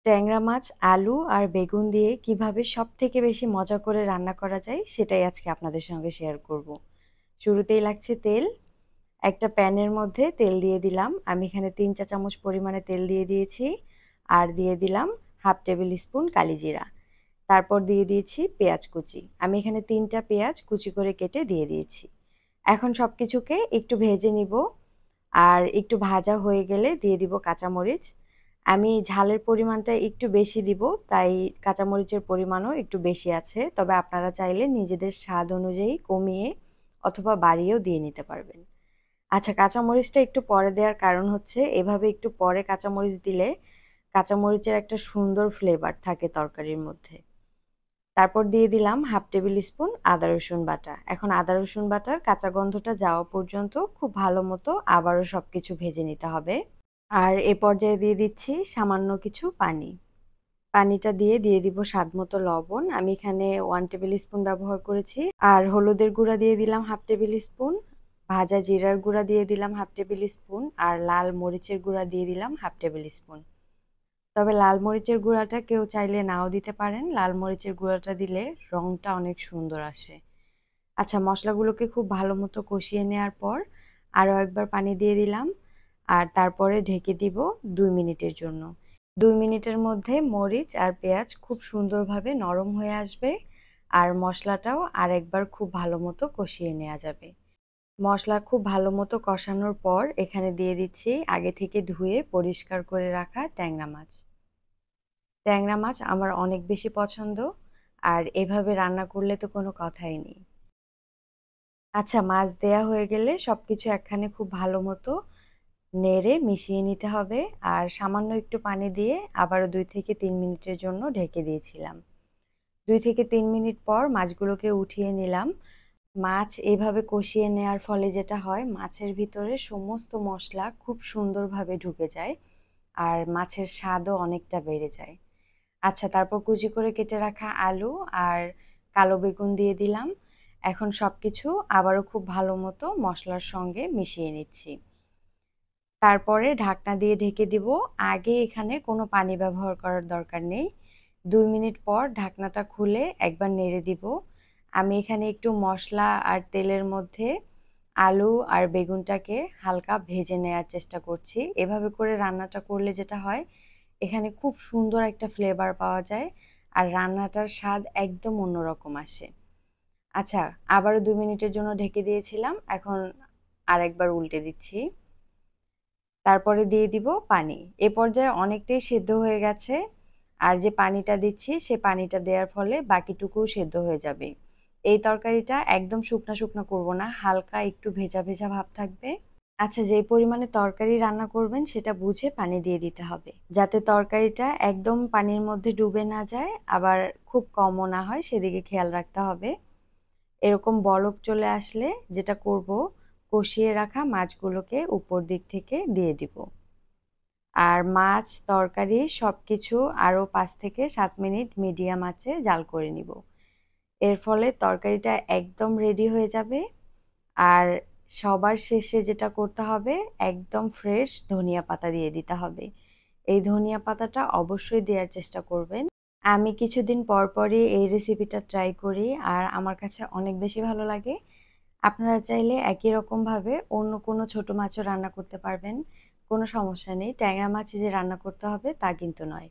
ট্যাংরা মাছ, আলু আর বেগুন দিয়ে কিভাবে সবথেকে বেশি মজা করে রান্না করা যায় সেটাই আজকে আপনাদের সঙ্গে শেয়ার করব। শুরুতেই লাগছে তেল। একটা প্যানের মধ্যে তেল দিয়ে দিলাম। আমি এখানে ৩ চা চামচ পরিমাণে তেল দিয়ে দিয়েছি। আর দিয়ে দিলাম 1/2 টেবিল স্পুন কালিজিরা। তারপর দিয়ে দিয়েছি পেঁয়াজ কুচি। আমি এখানে ৩টা পেঁয়াজ কুচি করে কেটে দিয়ে দিয়েছি। এখন সবকিছুকে একটু ভেজে নিব। আর একটু ভাজা হয়ে গেলে দিয়ে দিব কাঁচামরিচ। আমি ঝালের পরিমাণটা একটু বেশি দিব, তাই কাঁচামরিচের পরিমাণও একটু বেশি আছে। তবে আপনারা চাইলে নিজেদের স্বাদ অনুযায়ী কমিয়ে অথবা বাড়িয়েও দিয়ে নিতে পারবেন। আচ্ছা, কাঁচামরিচটা একটু পরে দেওয়ার কারণ হচ্ছে এভাবে একটু পরে কাঁচামরিচ দিলে কাঁচামরিচের একটা সুন্দর ফ্লেভার থাকে তরকারির মধ্যে। তারপর দিয়ে দিলাম 1/2 টেবিল স্পুন আদা রসুন বাটা। এখন আদা রসুন বাটার কাঁচা গন্ধটা যাওয়া পর্যন্ত খুব ভালো মতো আবারও সবকিছু ভেজে নিতে হবে। আর এ পর্যায়ে দিয়ে দিচ্ছি সামান্য কিছু পানি। পানিটা দিয়ে দিব স্বাদ মতো লবণ। আমি এখানে 1 টেবিল স্পুন ব্যবহার করেছি। আর হলুদের গুঁড়া দিয়ে দিলাম 1/2 টেবিল স্পুন, ভাজা জিরার গুঁড়া দিয়ে দিলাম 1/2 টেবিল স্পুন, আর লাল মরিচের গুঁড়া দিয়ে দিলাম 1/2 টেবিল স্পুন। তবে লাল মরিচের গুঁড়াটা কেউ চাইলে নাও দিতে পারেন। লাল মরিচের গুঁড়াটা দিলে রংটা অনেক সুন্দর আসে। আচ্ছা, মশলাগুলোকে খুব ভালো মতো কষিয়ে নেওয়ার পর আরও একবার পানি দিয়ে দিলাম। আর তারপরে ঢেকে দিব 2 মিনিটের জন্য। 2 মিনিটের মধ্যে মরিচ আর পেঁয়াজ খুব সুন্দরভাবে নরম হয়ে আসবে। আর মশলাটাও আরেকবার খুব ভালো মতো কষিয়ে নেওয়া যাবে। মশলা খুব ভালো মতো কষানোর পর এখানে দিয়ে দিচ্ছি আগে থেকে ধুয়ে পরিষ্কার করে রাখা ট্যাংরা মাছ। ট্যাংরা মাছ আমার অনেক বেশি পছন্দ। আর এভাবে রান্না করলে তো কোনো কথাই নেই। আচ্ছা, মাছ দেয়া হয়ে গেলে সবকিছু একখানে খুব ভালো মতো নেড়ে মিশিয়ে নিতে হবে। আর সামান্য একটু পানি দিয়ে আবারও 2 থেকে 3 মিনিটের জন্য ঢেকে দিয়েছিলাম। 2 থেকে 3 মিনিট পর মাছগুলোকে উঠিয়ে নিলাম। মাছ এভাবে কষিয়ে নেওয়ার ফলে যেটা হয়, মাছের ভিতরে সমস্ত মশলা খুব সুন্দরভাবে ঢুকে যায়। আর মাছের স্বাদও অনেকটা বেড়ে যায়। আচ্ছা, তারপর কুচি করে কেটে রাখা আলু আর কালো বেগুন দিয়ে দিলাম। এখন সবকিছু আবারও খুব ভালো মতো মশলার সঙ্গে মিশিয়ে নিচ্ছি। তারপরে ঢাকনা দিয়ে ঢেকে দিব। আগে এখানে কোনো পানি ব্যবহার করার দরকার নেই। 2 মিনিট পর ঢাকনাটা খুলে একবার নেড়ে দিব। আমি এখানে একটু মশলা আর তেলের মধ্যে আলু আর বেগুনটাকে হালকা ভেজে নেওয়ার চেষ্টা করছি। এভাবে করে রান্নাটা করলে যেটা হয়, এখানে খুব সুন্দর একটা ফ্লেভার পাওয়া যায়। আর রান্নাটার স্বাদ একদম অন্যরকম আসে। আচ্ছা, আবারও 2 মিনিটের জন্য ঢেকে দিয়েছিলাম। এখন আরেকবার উল্টে দিচ্ছি। তারপরে দিয়ে দিব পানি। এ পর্যায়ে অনেকটাই সেদ্ধ হয়ে গেছে। আর যে পানিটা দিচ্ছি সে পানিটা দেওয়ার ফলে বাকিটুকুও সেদ্ধ হয়ে যাবে। এই তরকারিটা একদম শুকনা শুকনা করব না, হালকা একটু ভেজা ভেজা ভাব থাকবে। আচ্ছা, যেই পরিমাণে তরকারি রান্না করবেন সেটা বুঝে পানি দিয়ে দিতে হবে, যাতে তরকারিটা একদম পানির মধ্যে ডুবে না যায়, আবার খুব কমও না হয়, সেদিকে খেয়াল রাখতে হবে। এরকম বলক চলে আসলে যেটা করব, কষিয়ে রাখা মাছগুলোকে উপর দিক থেকে দিয়ে দিব। আর মাছ তরকারি সবকিছু আরও 5 থেকে 7 মিনিট মিডিয়াম আঁচে জাল করে নিব। এর ফলে তরকারিটা একদম রেডি হয়ে যাবে। আর সবার শেষে যেটা করতে হবে, একদম ফ্রেশ ধনিয়া পাতা দিয়ে দিতে হবে। এই ধনিয়া পাতাটা অবশ্যই দেওয়ার চেষ্টা করবেন। আমি কিছুদিন পর পরই এই রেসিপিটা ট্রাই করি আর আমার কাছে অনেক বেশি ভালো লাগে। আপনারা চাইলে একই রকমভাবে অন্য কোনো ছোট মাছও রান্না করতে পারবেন, কোনো সমস্যা নেই। ট্যাংরা মাছ যে রান্না করতে হবে তা কিন্তু নয়।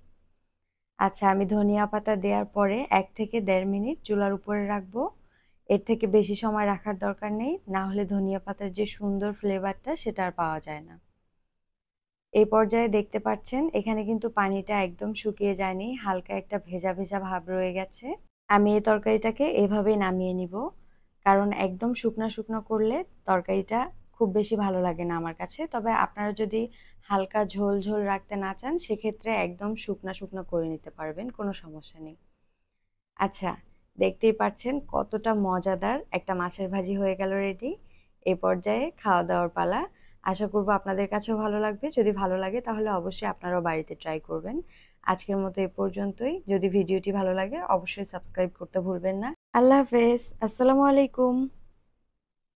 আচ্ছা, আমি ধনিয়া পাতা দেওয়ার পরে 1 থেকে 1.5 মিনিট চুলার উপরে রাখবো। এর থেকে বেশি সময় রাখার দরকার নেই, না হলে ধনিয়া পাতার যে সুন্দর ফ্লেভারটা সেটা আর পাওয়া যায় না। এই পর্যায়ে দেখতে পাচ্ছেন এখানে কিন্তু পানিটা একদম শুকিয়ে যায়নি, হালকা একটা ভেজা ভেজা ভাব রয়ে গেছে। আমি এই তরকারিটাকে এভাবেই নামিয়ে নিব, কারণ একদম শুকনা শুকনো করলে তরকারিটা খুব বেশি ভালো লাগে না আমার কাছে। তবে আপনারা যদি হালকা ঝোল ঝোল রাখতে না চান, সেক্ষেত্রে একদম শুকনা শুকনো করে নিতে পারবেন, কোনো সমস্যা নেই। আচ্ছা, দেখতেই পাচ্ছেন কতটা মজাদার একটা মাছের ভাজি হয়ে গেল রেডি। এই পর্যায়ে খাওয়া দাওয়ার পালা। আশা করব আপনাদের কাছেও ভালো লাগবে। যদি ভালো লাগে তাহলে অবশ্যই আপনারাও বাড়িতে ট্রাই করবেন। আজকের মতো এ পর্যন্তই। যদি ভিডিওটি ভালো লাগে অবশ্যই সাবস্ক্রাইব করতে ভুলবেন না। আল্লাহ হাফেজ। আসসালামু আলাইকুম।